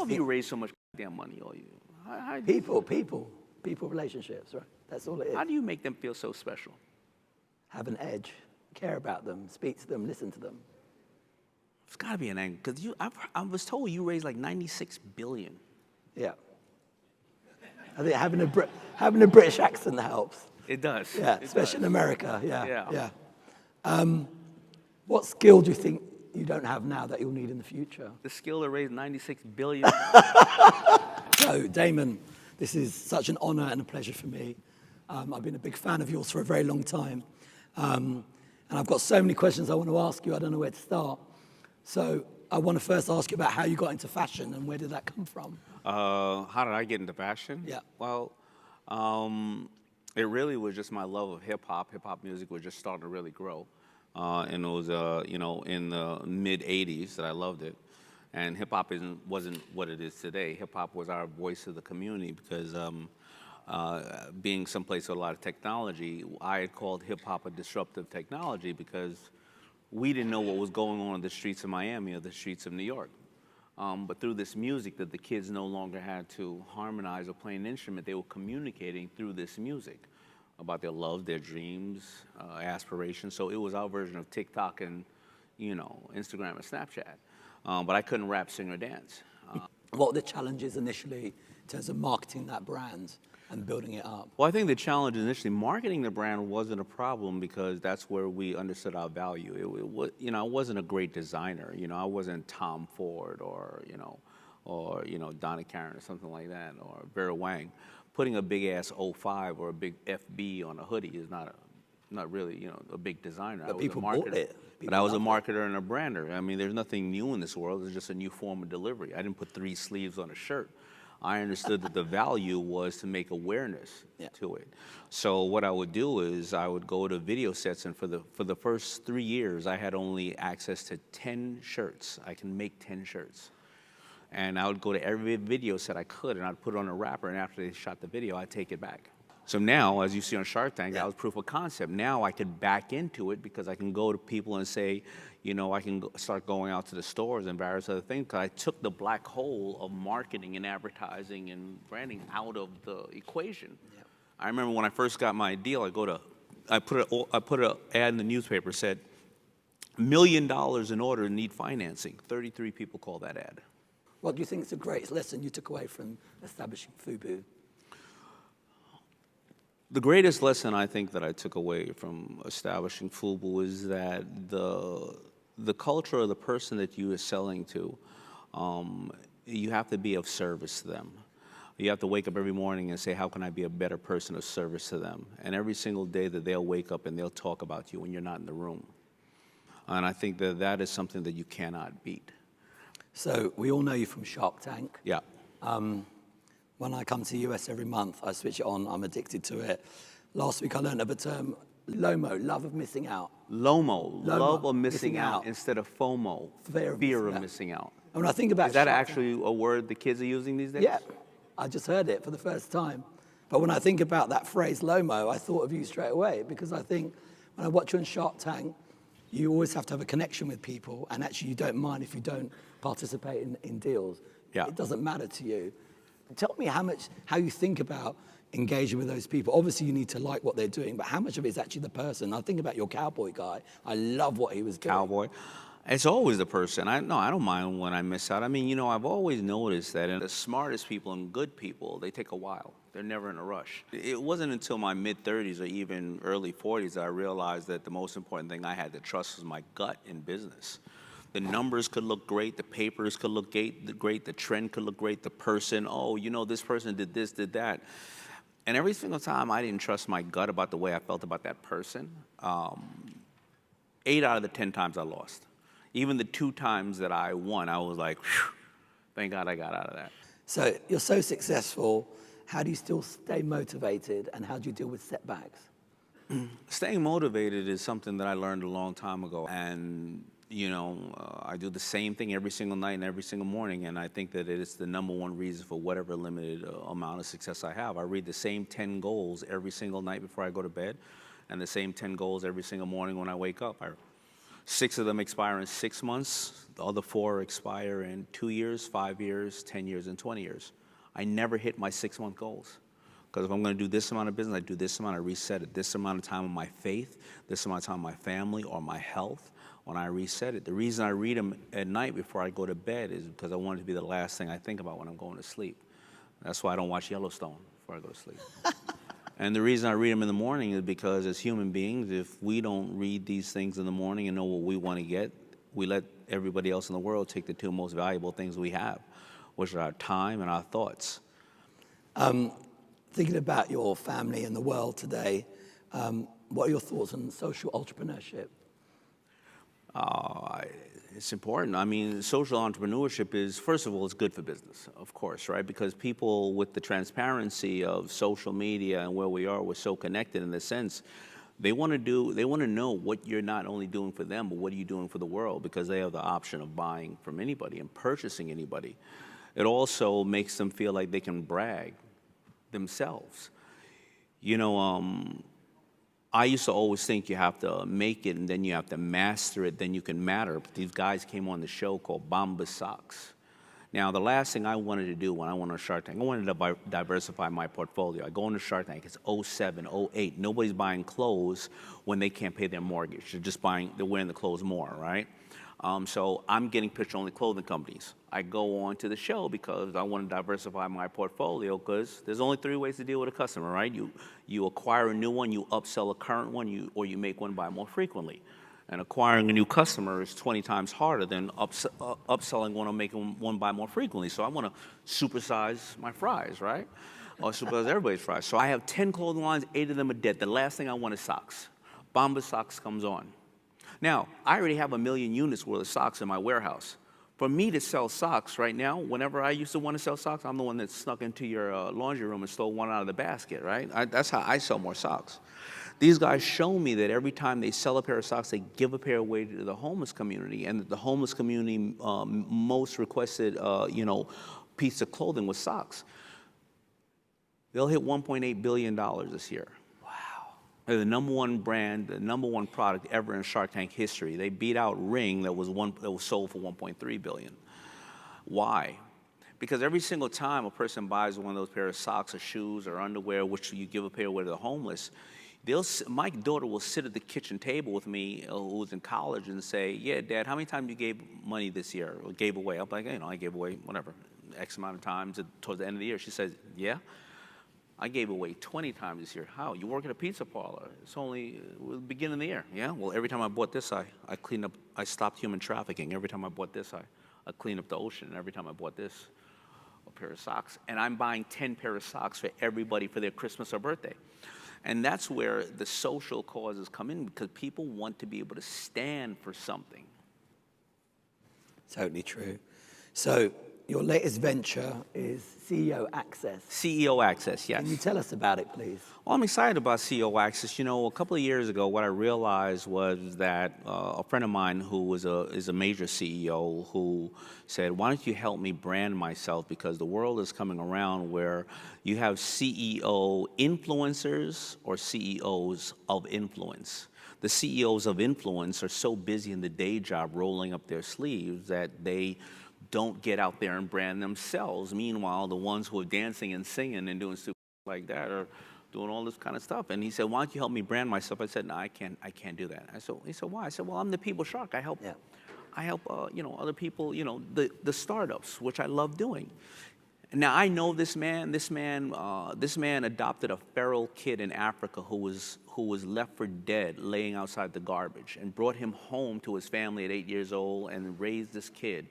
have you raised so much damn money, all you? People relationships, right? That's all it is. How do you make them feel so special? Have an edge, care about them, speak to them, listen to them. It's got to be an angle, because I was told you raised like 96 billion. Yeah. I think having a British accent helps. It does. Yeah, it especially does. in America. Yeah. Yeah. What skill do you think you don't have now that you'll need in the future? The skill to raise 96 billion. So, Daymond, this is such an honor and a pleasure for me. I've been a big fan of yours for a very long time. And I've got so many questions I want to ask you, I don't know where to start. So I want to first ask you about how you got into fashion and where did that come from? How did I get into fashion? Yeah. Well, it really was just my love of hip hop. Hip hop music was just starting to really grow. And it was, in the mid 80s that I loved it. And hip hop wasn't what it is today. Hip hop was our voice of the community because being someplace with a lot of technology, I had called hip hop a disruptive technology because we didn't know what was going on in the streets of Miami or the streets of New York. But through this music that the kids no longer had to harmonize or play an instrument, they were communicating through this music about their love, their dreams, aspirations. So it was our version of TikTok and, Instagram and Snapchat. But I couldn't rap, sing, or dance. What were the challenges initially in terms of marketing that brand and building it up? Well, I think the challenge initially, marketing the brand wasn't a problem because that's where we understood our value. I wasn't a great designer. I wasn't Tom Ford or Donna Karan or something like that, or Vera Wang. Putting a big ass 05 or a big FB on a hoodie is not really, a big designer. But people bought it. But I was a marketer and a brander. I mean, there's nothing new in this world. It's just a new form of delivery. I didn't put 3 sleeves on a shirt. I understood that the value was to make awareness to it. So what I would do is I would go to video sets, and for the first 3 years, I had only access to 10 shirts. I can make 10 shirts. And I would go to every video set I could, and I'd put it on a wrapper, and after they shot the video, I'd take it back. So now, as you see on Shark Tank, that was proof of concept. Now I could back into it because I can go to people and say, I can start going out to the stores and various other things, because I took the black hole of marketing and advertising and branding out of the equation. Yep. I remember when I first got my deal, I put an ad in the newspaper, said, $1 million in order, need financing. 33 people called that ad. What do you think is the greatest lesson you took away from establishing FUBU? The greatest lesson I think that I took away from establishing FUBU is that the culture of the person that you are selling to, you have to be of service to them. You have to wake up every morning and say, how can I be a better person of service to them? And every single day that they'll wake up and they'll talk about you when you're not in the room. And I think that is something that you cannot beat. So we all know you from Shark Tank. Yeah. When I come to the US every month, I switch it on. I'm addicted to it. Last week I learned of a term, LOMO, love of missing out. LOMO, love of missing out, instead of FOMO, fear of missing out. And when I think about Is that actually a word the kids are using these days? Yeah, I just heard it for the first time. But when I think about that phrase, LOMO, I thought of you straight away, because I think when I watch you on Shark Tank, you always have to have a connection with people, and actually you don't mind if you don't participate in deals. Yeah. It doesn't matter to you. Tell me how you think about engaging with those people. Obviously, you need to like what they're doing, but how much of it is actually the person? I think about your cowboy guy. I love what he was doing. Cowboy. It's always the person. I don't mind when I miss out. I mean, I've always noticed that the smartest people and good people, they take a while. They're never in a rush. It wasn't until my mid-30s or even early 40s that I realized that the most important thing I had to trust was my gut in business. The numbers could look great, the papers could look great, the trend could look great, the person, this person did this, did that. And every single time I didn't trust my gut about the way I felt about that person, 8 out of the 10 times I lost. Even the 2 times that I won, I was like, thank God I got out of that. So you're so successful. How do you still stay motivated, and how do you deal with setbacks? Staying motivated is something that I learned a long time ago. And I do the same thing every single night and every single morning, and I think that it is the #1 reason for whatever limited amount of success I have. I read the same 10 goals every single night before I go to bed, and the same 10 goals every single morning when I wake up. 6 of them expire in 6 months. The other 4 expire in 2 years, 5 years, 10 years, and 20 years. I never hit my 6-month goals. Because if I'm going to do this amount of business, I do this amount, I reset it. This amount of time on my faith, this amount of time on my family or my health, when I reset it. The reason I read them at night before I go to bed is because I want it to be the last thing I think about when I'm going to sleep. That's why I don't watch Yellowstone before I go to sleep. And the reason I read them in the morning is because as human beings, if we don't read these things in the morning and know what we want to get, we let everybody else in the world take the 2 most valuable things we have, which are our time and our thoughts. Thinking about your family and the world today, what are your thoughts on social entrepreneurship? It's important. I mean, social entrepreneurship is, first of all, it's good for business, of course, right? Because people, with the transparency of social media and where we are, we're so connected in this sense. They want to know what you're not only doing for them, but what are you doing for the world? Because they have the option of buying from anybody and purchasing anybody. It also makes them feel like they can brag themselves. You know, I used to always think you have to make it and then you have to master it, then you can matter. But these guys came on the show called Bombas Socks. Now, the last thing I wanted to do when I went on Shark Tank, I wanted to diversify my portfolio. I go into Shark Tank, it's 07, 08. Nobody's buying clothes when they can't pay their mortgage. They're wearing the clothes more, right? So I'm getting picture-only clothing companies. I go on to the show because I want to diversify my portfolio because there's only 3 ways to deal with a customer, right? You acquire a new one, you upsell a current one, or you make one buy more frequently. And acquiring a new customer is 20 times harder than upselling one or making one buy more frequently. So I want to supersize my fries, right? Or supersize everybody's fries. So I have 10 clothing lines, 8 of them are dead. The last thing I want is socks. Bombas Socks comes on. Now, I already have 1 million units worth of socks in my warehouse. For me to sell socks right now, whenever I used to want to sell socks, I'm the one that snuck into your laundry room and stole one out of the basket, right? That's how I sell more socks. These guys show me that every time they sell a pair of socks, they give a pair away to the homeless community, and that the homeless community most requested, piece of clothing was socks. They'll hit $1.8 billion this year. They're the #1 brand, the #1 product ever in Shark Tank history. They beat out Ring that was sold for $1.3 billion. Why? Because every single time a person buys one of those pair of socks or shoes or underwear, which you give a pair away to the homeless, my daughter will sit at the kitchen table with me, who's in college, and say, "Yeah, Dad, how many times you gave money this year or gave away?" I'm like, I gave away whatever, X amount of times towards the end of the year. She says, "Yeah. I gave away 20 times this year." "How? You work at a pizza parlor. It's only the beginning of the year." "Yeah, well, every time I bought this, I cleaned up, I stopped human trafficking. Every time I bought this, I cleaned up the ocean. And every time I bought this, a pair of socks." And I'm buying 10 pair of socks for everybody for their Christmas or birthday. And that's where the social causes come in, because people want to be able to stand for something. Totally true. So your latest venture is CEO Access. CEO Access, yes. Can you tell us about it, please? Well, I'm excited about CEO Access. You know, a couple of years ago, what I realized was that a friend of mine who is a major CEO who said, "Why don't you help me brand myself? Because the world is coming around where you have CEO influencers or CEOs of influence. The CEOs of influence are so busy in the day job rolling up their sleeves that they don't get out there and brand themselves. Meanwhile, the ones who are dancing and singing and doing stupid like that are doing all this kind of stuff." And he said, "Why don't you help me brand myself?" I said, "No, I can't do that." He said, "Why?" I said, "Well, I'm the people shark. I help other people, the startups, which I love doing." Now, I know this man. This man adopted a feral kid in Africa who was left for dead laying outside the garbage, and brought him home to his family at 8 years old and raised this kid.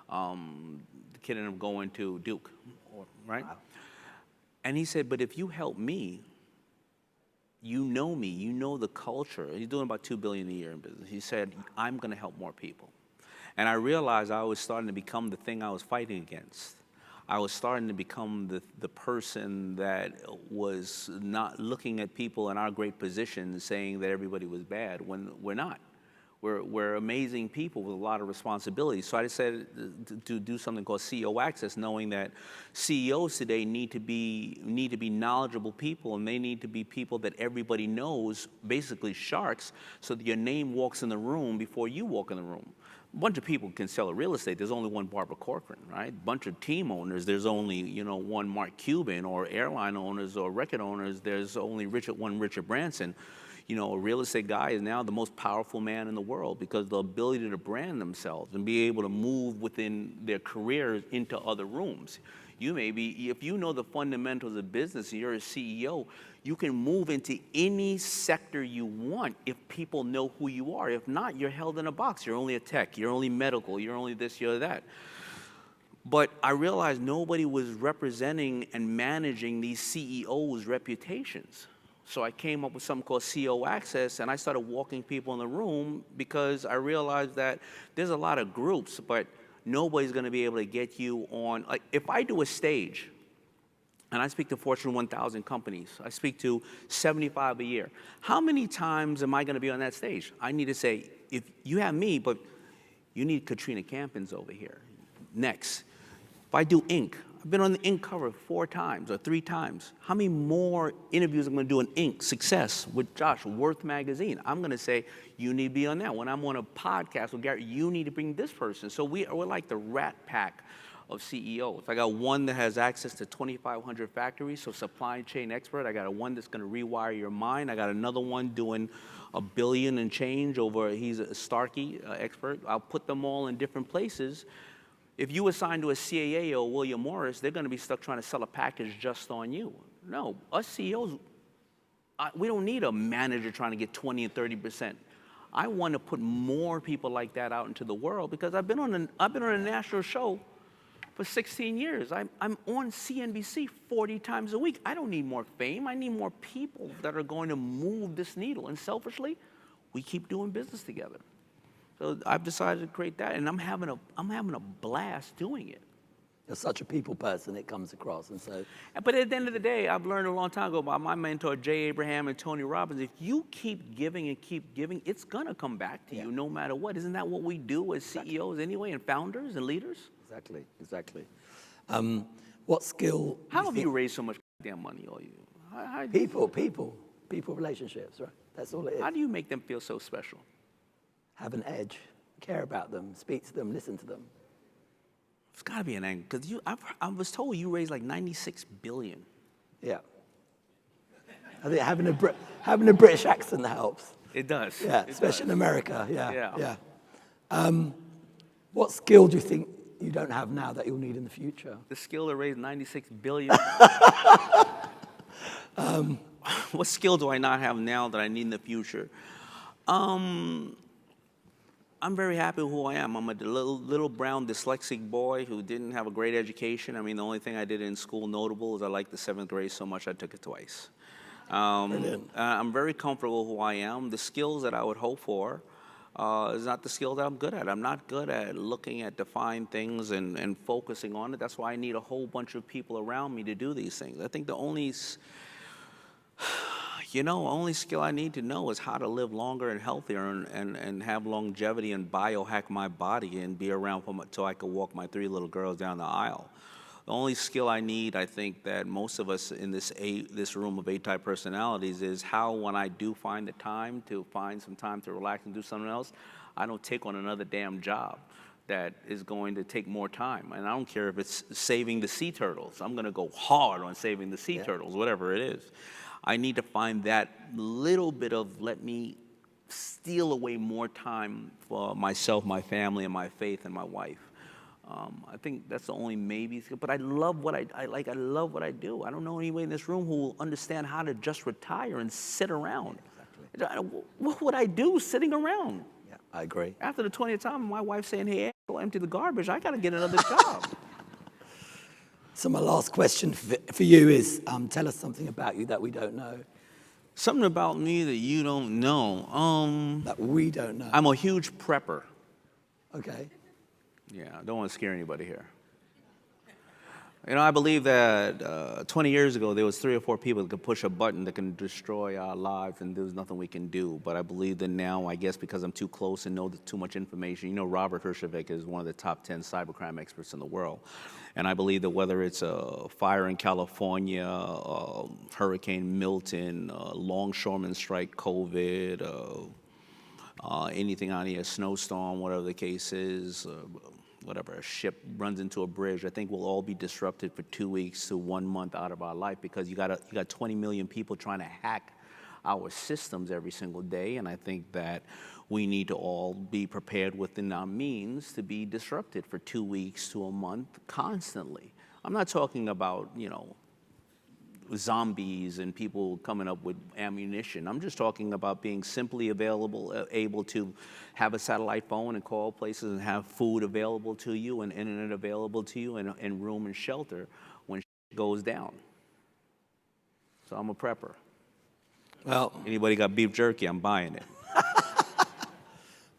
The kid ended up going to Duke, right? Wow. And he said, "But if you help me, you know me, you know the culture." He's doing about $2 billion a year in business. He said, "I'm going to help more people." And I realized I was starting to become the thing I was fighting against. I was starting to become the person that was not looking at people in our great position saying that everybody was bad, when we're not. We're amazing people with a lot of responsibility. So I decided to do something called CEO Access, knowing that CEOs today need to be knowledgeable people, and they need to be people that everybody knows, basically sharks, so that your name walks in the room before you walk in the room. A bunch of people can sell a real estate. There's only one Barbara Corcoran, right? A bunch of team owners. There's only one Mark Cuban, or airline owners or record owners. There's only one Richard Branson. A real estate guy is now the most powerful man in the world because the ability to brand themselves and be able to move within their careers into other rooms. If you know the fundamentals of business and you're a CEO, you can move into any sector you want if people know who you are. If not, you're held in a box. You're only a tech, you're only medical, you're only this, you're that. But I realized nobody was representing and managing these CEOs' reputations. So I came up with something called CEO Access, and I started walking people in the room because I realized that there's a lot of groups, but nobody's going to be able to get you on. Like, if I do a stage, and I speak to Fortune 1000 companies, I speak to 75 a year, how many times am I going to be on that stage? I need to say, if you have me, but you need Katrina Campins over here. Next. If I do Inc., I've been on the Inc. cover 4 times or 3 times. How many more interviews I'm going to do in Inc. Success with Josh, Worth Magazine? I'm going to say, you need to be on that. When I'm on a podcast with Gary, you need to bring this person. So we're like the rat pack of CEOs. I got one that has access to 2,500 factories, so supply chain expert. I got one that's going to rewire your mind. I got another one doing $1 billion and change over, he's a Starkey expert. I'll put them all in different places. If you assign to a CAA or William Morris, they're going to be stuck trying to sell a package just on you. No, us CEOs, we don't need a manager trying to get 20 and 30%. I want to put more people like that out into the world because I've been on a national show for 16 years. I'm on CNBC 40 times a week. I don't need more fame. I need more people that are going to move this needle. And selfishly, we keep doing business together. So I've decided to create that, and I'm having a blast doing it. You're such a people person, it comes across, and so. But at the end of the day, I've learned a long time ago by my mentor, Jay Abraham and Tony Robbins, if you keep giving and keep giving, it's gonna come back to you no matter what. Isn't that what we do as CEOs anyway, and founders and leaders? Exactly. What skill? How have you raised so much damn money, all you? People relationships, right? That's all it is. How do you make them feel so special? Have an edge, care about them, speak to them, listen to them. It's got to be an angle, because I was told you raised like $96 billion. Yeah. I think having a British accent helps. It does. Yeah, especially in America. Yeah. What skill do you think you don't have now that you'll need in the future? The skill to raise $96 billion. What skill do I not have now that I need in the future? I'm very happy with who I am. I'm a little brown dyslexic boy who didn't have a great education. I mean, the only thing I did in school notable is I liked the 7th grade so much I took it twice. I'm very comfortable with who I am. The skills that I would hope for is not the skill that I'm good at. I'm not good at looking at defined things and focusing on it. That's why I need a whole bunch of people around me to do these things. I think the only skill I need to know is how to live longer and healthier and have longevity and biohack my body and be around till I could walk my 3 little girls down the aisle. The only skill I need, I think, that most of us in this room of A-type personalities is how, when I do find the time to find some time to relax and do something else, I don't take on another damn job that is going to take more time. And I don't care if it's saving the sea turtles. I'm going to go hard on saving the sea turtles, whatever it is. I need to find that little bit of let me steal away more time for myself, my family, and my faith, and my wife. I think that's the only maybe. But I love what I like. I love what I do. I don't know anybody in this room who will understand how to just retire and sit around. Exactly. What would I do sitting around? Yeah, I agree. After the 20th time, my wife's saying, "Hey, go empty the garbage. I got to get another job." So my last question for you is, tell us something about you that we don't know. Something about me that you don't know. That we don't know. I'm a huge prepper. Okay. Yeah, I don't want to scare anybody here. You know, I believe that 20 years ago, there was 3 or 4 people that could push a button that can destroy our lives, and there's nothing we can do. But I believe that now, I guess because I'm too close and know too much information, you know, Robert Herjavec is one of the top 10 cybercrime experts in the world. And I believe that whether it's a fire in California, Hurricane Milton, longshoreman strike, COVID, anything on here, a snowstorm, whatever the case is, whatever, a ship runs into a bridge, I think we'll all be disrupted for 2 weeks to 1 month out of our life, because you got 20 million people trying to hack our systems every single day, and I think that we need to all be prepared within our means to be disrupted for 2 weeks to a month constantly. I'm not talking about, you know, zombies and people coming up with ammunition. I'm just talking about being simply available, able to have a satellite phone and call places and have food available to you and internet available to you and room and shelter when shit goes down. So I'm a prepper. Well, anybody got beef jerky, I'm buying it.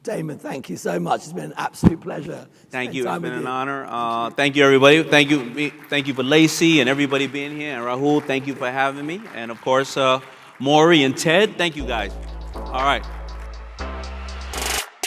Daymond, thank you so much. It's been an absolute pleasure. Thank you. It's been an honor. Thank you, everybody. Thank you for Lacey and everybody being here. And Rahul, thank you for having me. And, of course, Maury and Ted, thank you, guys. All right.